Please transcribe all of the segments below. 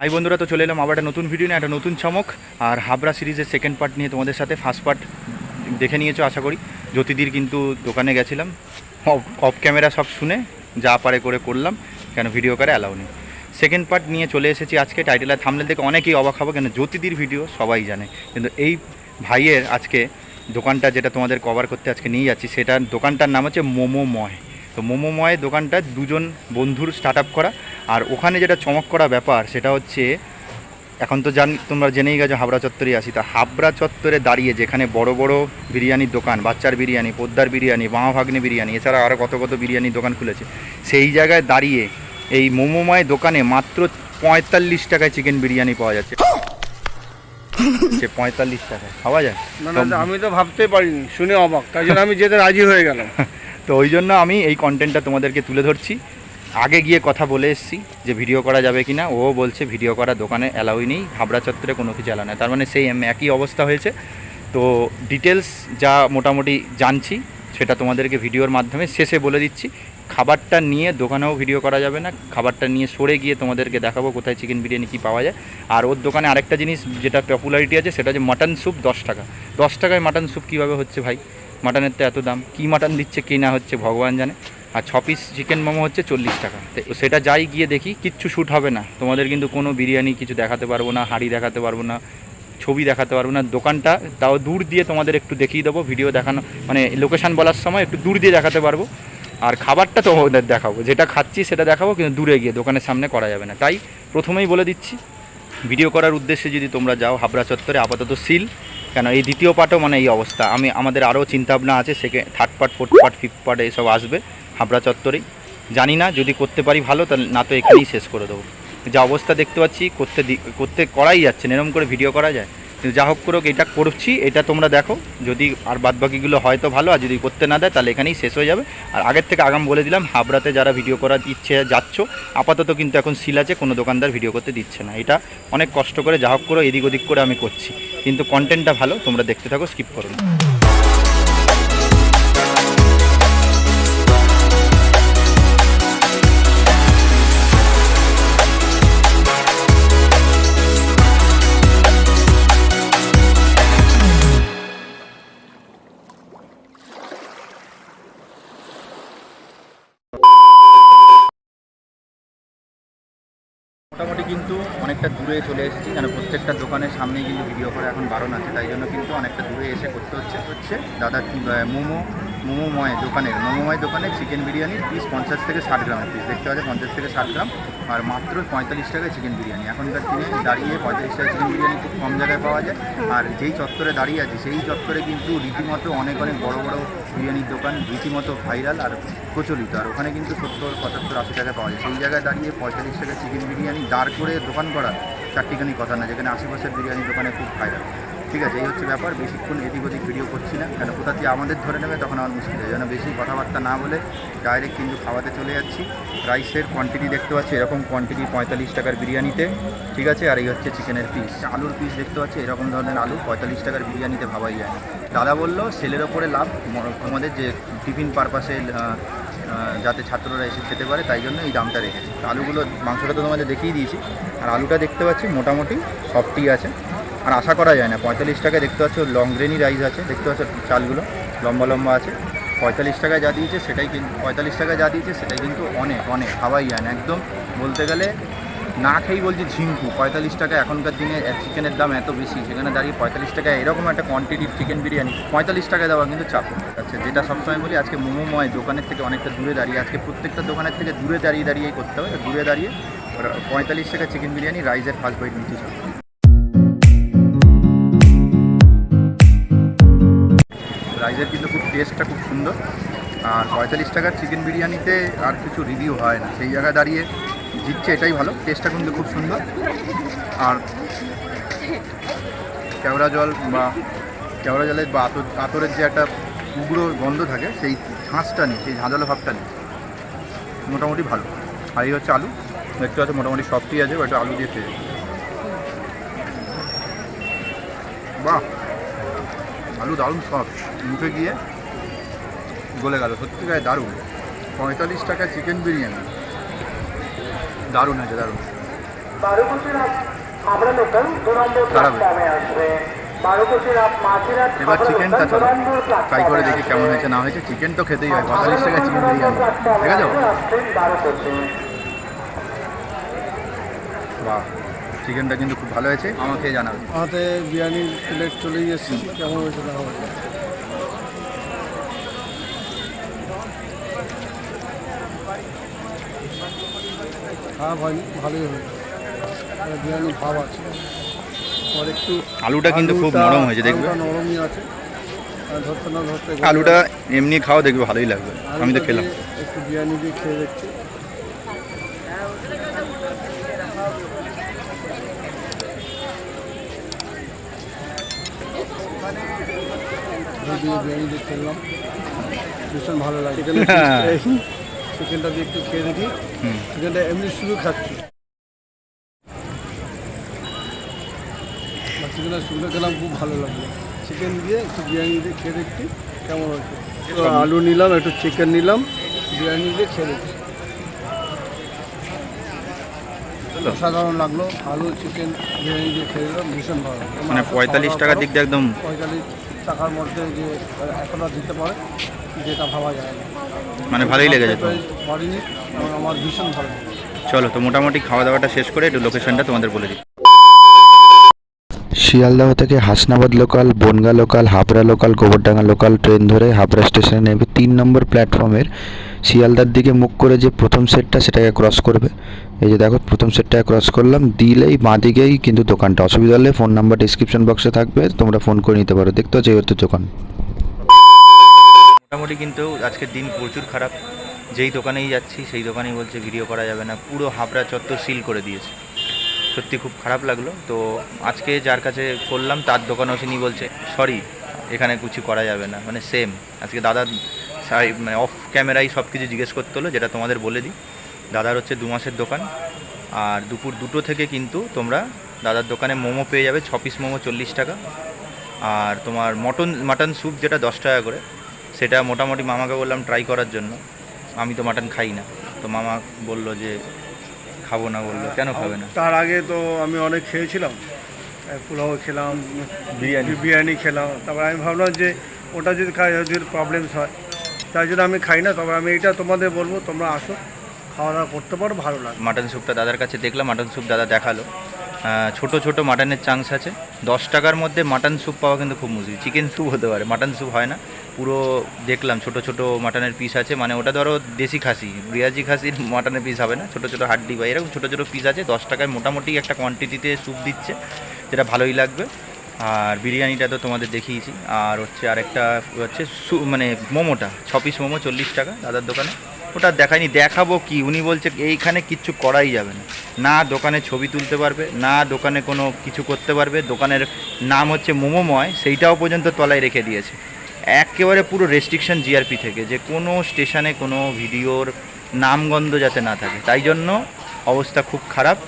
High বন্ধুরা, তো চলে এলাম আবার একটা নতুন ভিডিও নিয়ে, একটা নতুন চমক। আর হাবড়া সিরিজের সেকেন্ড পার্ট নিয়ে তোমাদের সাথে। ফার্স্ট পার্ট দেখে নিয়েছো আশা করি। জ্যোতিদির কিন্তু দোকানে গেছিলাম, অফ ক্যামেরা সব শুনে যা পারে করে করলাম, কেন ভিডিও করে অ্যালাউ নেই। সেকেন্ড পার্ট নিয়ে চলে এসেছি আজকে। টাইটেল আর থাম্বনেল দেখে অনেকেই অবাক হবে, কেন জ্যোতিদির ভিডিও সবাই জানে, কিন্তু এই ভাইয়ের আজকে দোকানটা যেটা তোমাদের কভার করতে আজকে নিয়ে যাচ্ছি, সেটার দোকানটার নাম হচ্ছে মোমোময়। তো মোমোময় দোকানটা দুজন বন্ধুর স্টার্ট আপ করা। আর ওখানে যেটা চমক করা ব্যাপার সেটা হচ্ছে, এখন তো তোমরা জেনেই গেছো হাবড়া চত্বরে আসি। তা হাবড়া চত্বরে দাঁড়িয়ে যেখানে বড় বড় বিরিয়ানির দোকান, বাচ্চার বিরিয়ানি, পোদ্দার বিরিয়ানি, বাঁ ভাগ্নে বিরিয়ানি, এছাড়া আরও কত কত বিরিয়ানির দোকান খুলেছে, সেই জায়গায় দাঁড়িয়ে এই মোমোময় দোকানে মাত্র 45 টাকায় চিকেন বিরিয়ানি পাওয়া যাচ্ছে। 45 টাকায় খাওয়া যায়? আমি তো ভাবতে পারিনি, শুনে অবাক, তাই জন্য আমি যেতে রাজি হয়ে গেলাম। তো ওই জন্য আমি এই কন্টেন্টটা তোমাদেরকে তুলে ধরছি। আগে গিয়ে কথা বলে এসেছি যে ভিডিও করা যাবে কি না, ও বলছে ভিডিও করা দোকানে অ্যালাউই নেই, হাবড়া চত্বরে কোনো কিছু অ্যালাউ নেই। তার মানে সেই একই অবস্থা হয়েছে। তো ডিটেলস যা মোটামুটি জানছি সেটা তোমাদেরকে ভিডিওর মাধ্যমে শেষে বলে দিচ্ছি। খাবারটা নিয়ে দোকানেও ভিডিও করা যাবে না, খাবারটা নিয়ে সরে গিয়ে তোমাদেরকে দেখাবো কোথায় চিকেন বিরিয়ানি কী পাওয়া যায়। আর ওর দোকানে আরেকটা জিনিস যেটা পপুলারিটি আছে, সেটা হচ্ছে মাটন স্যুপ 10 টাকা। 10 টাকায় মাটন স্যুপ কীভাবে হচ্ছে ভাই? মাটনের তো এত দাম, কী মাটন দিচ্ছে কী না হচ্ছে ভগবান জানে। আর 6 পিস চিকেন মোমো হচ্ছে 40 টাকা। তো সেটা যাই গিয়ে দেখি, কিচ্ছু শ্যুট হবে না তোমাদের, কিন্তু কোনো বিরিয়ানি কিছু দেখাতে পারবো না, হাঁড়ি দেখাতে পারবো না, ছবি দেখাতে পারবো না। দোকানটা তাও দূর দিয়ে তোমাদের একটু দেখিয়ে দেবো, ভিডিও দেখানো মানে লোকেশান বলার সময় একটু দূর দিয়ে দেখাতে পারবো। আর খাবারটা তো ওদের দেখাবো, যেটা খাচ্ছি সেটা দেখাবো, কিন্তু দূরে গিয়ে দোকানের সামনে করা যাবে না। তাই প্রথমেই বলে দিচ্ছি, ভিডিও করার উদ্দেশ্যে যদি তোমরা যাও হাবড়া চত্বরে, আপাতত সিল। কেন এই দ্বিতীয় পার্টও মানে এই অবস্থা। আমাদের আরও চিন্তাভাবনা আছে, third part, fourth part, fifth part এসব আসবে হাবড়া চত্বরেই। জানি না, যদি করতে পারি ভালো, তাহলে না তো এখানেই শেষ করে দেবো। যা অবস্থা দেখতে পাচ্ছি করাই যাচ্ছে না, এরকম করে ভিডিও করা যায়। কিন্তু যা হোক করুক, এটা করছি, এটা তোমরা দেখো। যদি আর বাদবাকিগুলো হয়তো ভালো, আর যদি করতে না দেয় তাহলে এখানেই শেষ হয়ে যাবে। আর আগের থেকে আগাম বলে দিলাম, হাবড়াতে যারা ভিডিও করার ইচ্ছে যাচ্ছ, আপাতত কিন্তু এখন সিল আছে, কোনো দোকানদার ভিডিও করতে দিচ্ছে না। এটা অনেক কষ্ট করে যা হোক করে এদিক ওদিক করে আমি করছি, কিন্তু কন্টেন্টটা ভালো, তোমরা দেখতে থাকো, স্কিপ করো না। মোটামুটি কিন্তু অনেকটা দূরে চলে এসেছি, কেন প্রত্যেকটা দোকানের সামনেই কিন্তু ভিডিও করা এখন বারণ আছে, তাই জন্য কিন্তু অনেকটা দূরে এসে করতে হচ্ছে। দাদা মোমোময় দোকানে চিকেন বিরিয়ানির পিস 50 থেকে 60 গ্রামের পিস দেখতে পাচ্ছে, 50 থেকে 60 গ্রাম, আর মাত্র 45 টাকায় চিকেন বিরিয়ানি। এখনকার দিনে দাঁড়িয়ে 45 টাকায় চিকেন বিরিয়ানি খুব কম জায়গায় পাওয়া যায়। আর যেই চত্বরে দাঁড়িয়ে আছে সেই চত্বরে কিন্তু রীতিমতো অনেক বড় বড় বিরিয়ানির দোকান, রীতিমতো ভাইরাল আর প্রচলিত। আর ওখানে কিন্তু 70, 75, 80 টাকা পাওয়া যায়। সেই জায়গায় দাঁড়িয়ে 45 টাকা চিকেন বিরিয়ানি দাঁড় করে দোকান করা চারটিখানি কথা না, যেখানে আশেপাশের বিরিয়ানির দোকানে খুব ভাইরাল। ঠিক আছে, এই হচ্ছে ব্যাপার। বেশিক্ষণ এদিক ওদিক ভিডিও করছি না, কেন কোথা দিয়ে আমাদের ধরে নেবে তখন আমার মুশকিল হয়। যেন বেশি কথাবার্তা না বলে ডাইরেক্ট কিন্তু খাওয়াতে চলে যাচ্ছি। রাইসের কোয়ান্টিটি দেখতে পাচ্ছি, এরকম কোয়ান্টিটি 45 টাকার বিরিয়ানিতে, ঠিক আছে। আর এই হচ্ছে চিকেনের পিস, আলুর পিস দেখতে পাচ্ছি, এরকম ধরনের আলু 45 টাকার বিরিয়ানিতে ভাবাই যায় না। দাদা বললো সেলের ওপরে লাভ, আমাদের যে টিফিন পারপাসে যাতে ছাত্ররা এসে খেতে পারে, তাই জন্য এই দামটা রেখেছি। আলুগুলো, মাংসটা তো তোমাদের দেখিয়ে দিয়েছি, আর আলুটা দেখতে পাচ্ছি মোটামুটি সফটই আছে। আর আশা করা যায় না 45 টাকায়, দেখতে পাচ্ছ লং গ্রেনি রাইস আছে, দেখতে পাচ্ছ চালগুলো লম্বা লম্বা আছে। 45 টাকায় যা দিয়েছে সেটাই কিন্তু 45 টাকায় যা দিয়েছে সেটাই কিন্তু অনেক খাওয়াই যায় না। একদম বলতে গেলে না খেয়েই বলছি ঝিঙ্কু। 45 টাকা এখনকার দিনে চিকেনের দাম এত বেশি, সেখানে দাঁড়িয়ে 45 টাকায় এরকম একটা কোয়ান্টিটির চিকেন বিরিয়ানি 45 টাকায় দেওয়া কিন্তু চাপ। আচ্ছা, যেটা সবসময় বলি, আজকে মোমোময় দোকানের থেকে অনেকটা দূরে দাঁড়িয়ে, আজকে প্রত্যেকটা দোকানের থেকে দূরে দাঁড়িয়েই করতে হবে। দূরে দাঁড়িয়ে 45 টাকা চিকেন বিরিয়ানি রাইসের ফার্স্ট বাইট নিচে চলে। রাইসের কিন্তু খুব টেস্টটা খুব সুন্দর। আর 45 টাকার চিকেন বিরিয়ানিতে আর কিছু রিভিউ হয় না, সেই জায়গায় দাঁড়িয়ে জিতছে, এটাই ভালো। টেস্টটা কিন্তু খুব সুন্দর। আর কেওড়া জলের বা আতরের যে একটা উগ্র গন্ধ থাকে, সেই ঝাঁসটা নেই, সেই ঝাঁঝালো ভাবটা নেই, মোটামুটি ভালো। আর এই হচ্ছে আলু, দেখতে পাচ্ছ মোটামুটি সফটই আছে, ওইটা আলু দিয়ে খেয়ে, বাহ, আলু দারুণ সফট, মুখে গিয়ে গলে গেল, সত্যিকার দারুণ। 45 টাকা চিকেন বিরিয়ানি দারুণ আছে, দারুণ। এবার চিকেনটা চলো ট্রাই করে দেখি কেমন হয়েছে না হয়েছে। চিকেন তো খেতেই হয়, 45 টাকা চিকেন বিরিয়ানি, ঠিক আছে? বাহ, চিকেনটা কিন্তু খুব ভালো হয়েছে, আমাকে জানাবে। হাতে বিরিয়ানির প্লেট চলেই এসেছি, কেমন হয়েছে না হয়েছে। খারাপ হয়নি, ভালোই হয়েছে, বিরিয়ানি ভাব আছে। আর একটু আলুটা কিন্তু খুব নরম হয়েছে, দেখবে আলুটা নরমই আছে, আর ধরতে না ধরতে আলুটা এমনি খাওয়া দেখবে ভালোই লাগবে। আমি তো খেলাম। একটু বিরিয়ানি দিয়ে খেয়ে দেখছি। বিরিয়ানি দিয়ে খেলাম, ভীষণ ভালো লাগে। চিকেনটা দিয়ে একটু খেয়ে দেখি। চিকেনটা এমনি শুধু খাচ্ছি, চিকেনটা শুধু খেলাম, খুব ভালো লাগলো। চিকেন দিয়ে একটু বিরিয়ানি দিয়ে খেয়ে দেখছি কেমন হচ্ছে। আলু নিলাম, একটু চিকেন নিলাম, বিরিয়ানি দিয়ে খেয়ে দেখছি, অসাধারণ লাগলো। আলু চিকেন বিরিয়ানি দিয়ে খেয়ে দিলাম, ভীষণ ভালো। মানে 45 টাকার দিক দিয়ে একদম 45 টাকার মধ্যে যে এতটা দিতে পারে, যেটা ভাবা যায় না, মানে ভালোই লেগেছে তো। পারিনি, আমার ভীষণ ভালো লাগে। চলো তো মোটামুটি খাওয়া দাওয়াটা শেষ করে একটু লোকেশনটা তোমাদের বলে দিই। শিয়ালদহ থেকে Hasnabad local, Bongaon local, Habra local, Gobardanga local train ধরে হাবড়া স্টেশনে নেবে 3 নম্বর প্ল্যাটফর্মের শিয়ালদার দিকে মুখ করে যে প্রথম সেটটা সেটাকে ক্রস করবে। এই যে দেখো প্রথম সেটটাকে ক্রস করলাম, দিলেই বাঁ দিকেই কিন্তু দোকানটা। অসুবিধা হলে ফোন নাম্বার ডিসক্রিপশন বক্সে থাকবে, তোমরা ফোন করে নিতে পারো। দেখতে হচ্ছে যেহেতু দোকান। মোটামুটি কিন্তু আজকের দিন প্রচুর খারাপ। যেই দোকানেই যাচ্ছি সেই দোকানেই বলছে ভিডিও করা যাবে না, পুরো হাবড়া চত্বর সিল করে দিয়েছে। সত্যি খুব খারাপ লাগলো। তো আজকে যার কাছে করলাম তার দোকানেও তিনি বলছে সরি, এখানে কিছু করা যাবে না। মানে সেম আজকে দাদার মানে অফ ক্যামেরায় সব কিছু জিজ্ঞেস করতে হলো, যেটা তোমাদের বলে দিই। দাদার হচ্ছে 2 মাসের দোকান, আর দুপুর 2টো থেকে কিন্তু তোমরা দাদার দোকানে মোমো পেয়ে যাবে। 6 পিস মোমো 40 টাকা, আর তোমার মাটন স্যুপ যেটা 10 টাকা করে, সেটা মোটামুটি মামাকে বললাম ট্রাই করার জন্য। আমি তো মাটন খাই না, তো মামা বলল যে খাবো না। বললো কেন খাবে না? তার আগে তো আমি অনেক খেয়েছিলাম, পোলাও খেলাম, বিরিয়ানি খেলাম। তারপর আমি ভাবলাম যে ওটা যদি খাই যদি প্রবলেমস হয়, তাই জন্য আমি খাই না। তবে আমি এটা তোমাদের বলবো, তোমরা আসো, খাওয়া দাওয়া করতে পারো, ভালো লাগে। মাটন স্যুপটা দাদার কাছে দেখলাম, মাটন স্যুপ দাদা দেখালো। ছোট ছোট মাটনের চাংস আছে। 10 টাকার মধ্যে মাটন স্যুপ পাওয়া কিন্তু খুব মুশকিল। চিকেন স্যুপ হতে পারে, মাটন স্যুপ হয় না। পুরো দেখলাম ছোট ছোট মাটনের পিস আছে, মানে ওটা ধরো দেশি খাসি, রিয়াজি খাসির মাটনের পিস হবে না, ছোট ছোট হাড্ডি বা এরকম ছোট ছোট পিস আছে। 10 টাকায় মোটামুটি একটা কোয়ান্টিটিতে স্যুপ দিচ্ছে, যেটা ভালোই লাগবে। আর বিরিয়ানিটা তো তোমাদের দেখিয়েছি। আর হচ্ছে আরেকটা হচ্ছে মানে মোমোটা 6 পিস মোমো 40 টাকা দাদার দোকানে। ওটা দেখায়নি, দেখাবো কি, উনি বলছে এইখানে কিচ্ছু করাই যাবে না, না দোকানে ছবি তুলতে পারবে, না দোকানে কোনো কিছু করতে পারবে। দোকানের নাম হচ্ছে মোমোময়, সেইটাও পর্যন্ত তলায় রেখে দিয়েছে। একেবারে পুরো রেস্ট্রিকশন জিআরপি থেকে, যে কোনো স্টেশনে কোনো ভিডিওর নামগন্ধ যাতে না থাকে। তাই জন্য অবস্থা খুব খারাপ।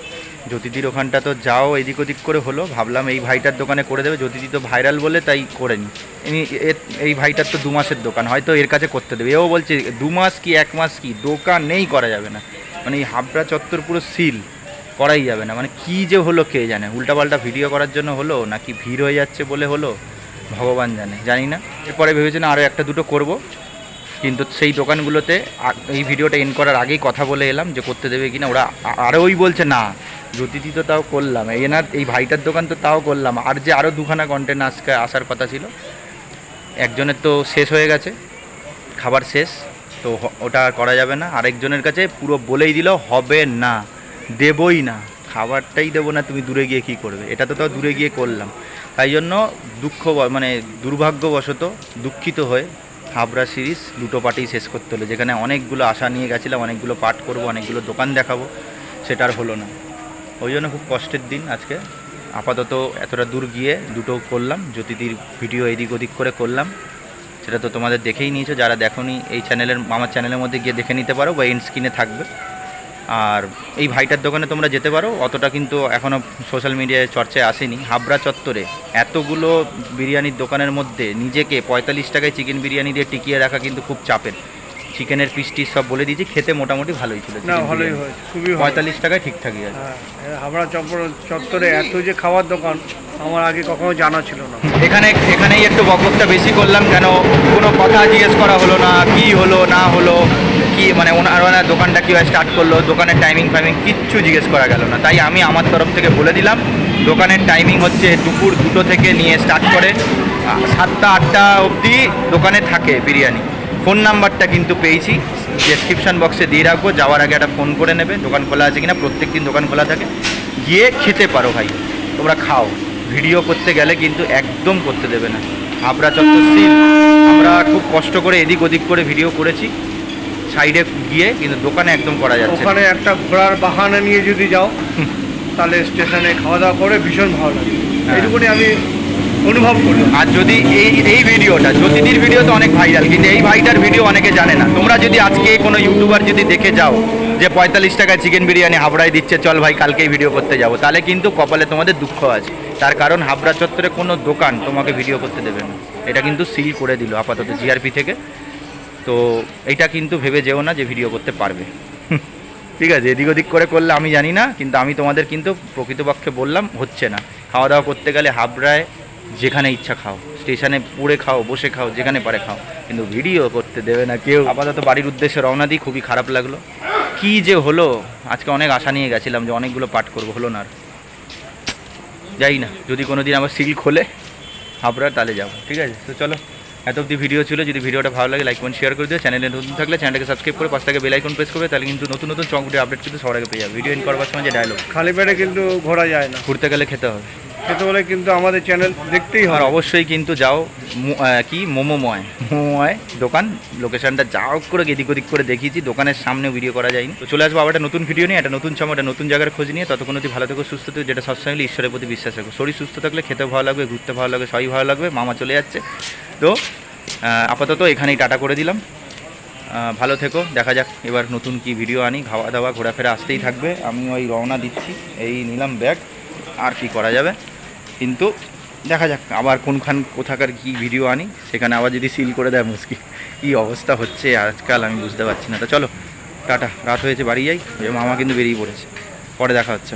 জ্যোতিদির ওখানটা তো যাও এদিক ওদিক করে হলো, ভাবলাম এই ভাইটার দোকানে করে দেবে। জ্যোতিদি তো ভাইরাল বলে তাই করেনি। এই ভাইটার তো 2 মাসের দোকান, হয়তো এর কাছে করতে দেবে। এও বলছে 2 মাস কি 1 মাস কি দোকান নেই, করা যাবে না। মানে এই হাবড়া চত্বর পুরো সিল, করাই যাবে না। মানে কী যে হলো কে জানে, উল্টাপাল্টা ভিডিও করার জন্য হলো নাকি ভিড় হয়ে যাচ্ছে বলে হলো, ভগবান জানে, জানি না। এরপরে ভেবেছিলাম আরও 1-2টো করবো, কিন্তু সেই দোকানগুলোতে এই ভিডিওটা এন্ড করার আগেই কথা বলে এলাম যে করতে দেবে কিনা। ওরা আরও ওই বলছে না। জ্যোতিদি তো তাও করলাম, এই ভাইটার দোকান তো তাও করলাম, আর যে আরও 2খানা কন্টেন্ট আজকে আসার কথা ছিল, একজনের তো শেষ হয়ে গেছে, খাবার শেষ, তো ওটা আর করা যাবে না। আরেকজনের কাছে পুরো বলেই দিল হবে না, দেবই না, খাবারটাই দেবো না, তুমি দূরে গিয়ে কী করবে। এটা তো তাও দূরে গিয়ে করলাম। তাই জন্য মানে দুর্ভাগ্যবশত দুঃখিত হয়ে হাবড়া সিরিজ 2টো পার্টেই শেষ করতে হলো। যেখানে অনেকগুলো আশা নিয়ে গেছিলাম, অনেকগুলো পার্ট করব, অনেকগুলো দোকান দেখাবো, সেটা আর হলো না। ওই জন্য খুব কষ্টের দিন আজকে। আপাতত এতটা দূর গিয়ে 2টো করলাম, জ্যোতিদির ভিডিও এদিক ওদিক করে করলাম, সেটা তো তোমাদের দেখেই নিয়েছো। যারা দেখোনি এই চ্যানেলের, আমার চ্যানেলের মধ্যে গিয়ে দেখে নিতে পারো, বা এন্ড স্ক্রিনে থাকবে। আর এই ভাইটার দোকানে তোমরা যেতে পারো, অতটা কিন্তু এখনও সোশ্যাল মিডিয়ায় চর্চায় আসেনি। হাবড়া চত্বরে এতগুলো বিরিয়ানির দোকানের মধ্যে নিজেকে 45 টাকায় চিকেন বিরিয়ানি দিয়ে টিকিয়ে রাখা কিন্তু খুব চাপের। চিকেনের পিস টিস সব বলে দিয়েছি, খেতে মোটামুটি ভালোই ছিল। না ভালোই হয়েছে, খুবই ভালো। 45 টাকায় ঠিকঠাকই আছে। হ্যাঁ, হাবড়া চত্বরে এত যে খাওয়ার দোকান আমার আগে কখনো জানা ছিল না। এখানেই একটু বকবকটা বেশি করলাম, কেন কোনো কথা জিজ্ঞেস করা হলো না, কি হলো না হলো, কি মানে ওনারা দোকানটা কীভাবে স্টার্ট করলো, দোকানের টাইমিং কিচ্ছু জিজ্ঞেস করা গেল না। তাই আমি আমার তরফ থেকে বলে দিলাম, দোকানের টাইমিং হচ্ছে দুপুর 2টো থেকে নিয়ে স্টার্ট করে 7টা 8টা অবধি দোকানে থাকে বিরিয়ানি। ফোন নাম্বারটা কিন্তু পেয়েছি, ডেসক্রিপশান বক্সে দিয়ে রাখবো, যাওয়ার আগে একটা ফোন করে নেবে দোকান খোলা আছে কিনা। প্রত্যেক দিন দোকান খোলা থাকে, গিয়ে খেতে পারো ভাই, তোমরা খাও। ভিডিও করতে গেলে কিন্তু একদম করতে দেবে না। হাবড়া চত্বর সিল, আমরা খুব কষ্ট করে এদিক ওদিক করে ভিডিও করেছি সাইডে গিয়ে, কিন্তু দোকানে একদম করা যাচ্ছে না। ওখানে একটা ঘোরার বাহানা নিয়ে যদি যাও তাহলে স্টেশনে খাওয়া দাওয়া করে ভীষণ ভালো লাগে, এইটুকুনি আমি অনুভব করি। আর যদি এই ভিডিওটা, জ্যোতিদির ভিডিও তো অনেক ভাইরাল, কিন্তু এই ভাইটার ভিডিও অনেকে জানে না। তোমরা যদি আজকে কোনো ইউটিউবার যদি দেখে যাও যে 45 টাকায় চিকেন বিরিয়ানি হাবড়ায় দিচ্ছে, চল ভাই কালকেই ভিডিও করতে যাবো, তাহলে কিন্তু কপালে তোমাদের দুঃখ আছে। তার কারণ হাবড়া চত্বরে কোনো দোকান তোমাকে ভিডিও করতে দেবে না, এটা কিন্তু সিল করে দিল আপাতত জিআরপি থেকে। তো এইটা কিন্তু ভেবে যেও না যে ভিডিও করতে পারবে, ঠিক আছে? এদিক ওদিক করে করলে আমি জানি না, কিন্তু আমি তোমাদের কিন্তু প্রকৃতপক্ষে বললাম হচ্ছে না। খাওয়া দাওয়া করতে গেলে হাবড়ায় যেখানে ইচ্ছা খাও, স্টেশনে পড়ে খাও, বসে খাও, যেখানে পারে খাও, কিন্তু ভিডিও করতে দেবে না কেউ। আপাতত বাড়ির উদ্দেশ্যে রওনা দিই, খুবই খারাপ লাগলো। কি যে হলো, আজকে অনেক আশা নিয়ে গেছিলাম যে অনেকগুলো পাঠ করবো, হলো না আর। যাই না, যদি কোনো দিন আবার সিল খোলে হাবড়া তাহলে যাবো, ঠিক আছে? তো চলো, এত অবধি ভিডিও ছিল। যদি ভিডিওটা ভালো লাগে লাইক কমেন্ট শেয়ার করে দিও। চ্যানেলে নতুন থাকলে চ্যানেলটাকে সাবস্ক্রাইব করে পাশ থেকে বেল আইকন প্রেস করবে, তাহলে কিন্তু নতুন নতুন চক ভিডিও আপডেট কিন্তু সবার আগে পেয়ে যাবে। ভিডিও এন্ড করবার সময় যে ডায়লগ, খালি পেটে কিন্তু ঘোরা যায় না, ঘুরতে গেলে খেতে হবে। খেতে হলে কিন্তু আমাদের চ্যানেল দেখতেই আর হয়। অবশ্যই কিন্তু যাও কি মোমোময় দোকান, লোকেশনটা যাও করে এদিক ওদিক করে দেখিয়েছি, দোকানের সামনে ভিডিও করা যায়নি। তো চলে আসবো আবার একটা নতুন ভিডিও নিয়ে, একটা নতুন সময়, একটা নতুন জায়গার খোঁজ নিয়ে। ততক্ষণ অবধি ভালো থেকো, সুস্থ থেকো, যেটা সবসময় ঈশ্বরের প্রতি বিশ্বাস রাখো। শরীর সুস্থ থাকলে খেতে ভালো লাগবে, ঘুরতে ভালো লাগবে, সবই ভালো লাগবে। মামা চলে যাচ্ছে, তো আপাতত এখানেই টাটা করে দিলাম। ভালো থেকো, দেখা যাক এবার নতুন কি ভিডিও আনি। খাওয়া দাওয়া ঘোরাফেরা আসতেই থাকবে। আমি ওই রওনা দিচ্ছি, এই নিলাম ব্যাগ, আর কি করা যাবে। কিন্তু দেখা যাক আবার কোথাকার কি ভিডিও আনি, সেখানে আবার যদি সিল করে দেয় মুশকিল। কী অবস্থা হচ্ছে আজকাল আমি বুঝতে পারছি না। তো চলো টাটা, রাত হয়েছে, বাড়ি যাই। মামা কিন্তু বেরিয়ে পড়েছে, পরে দেখা হচ্ছে।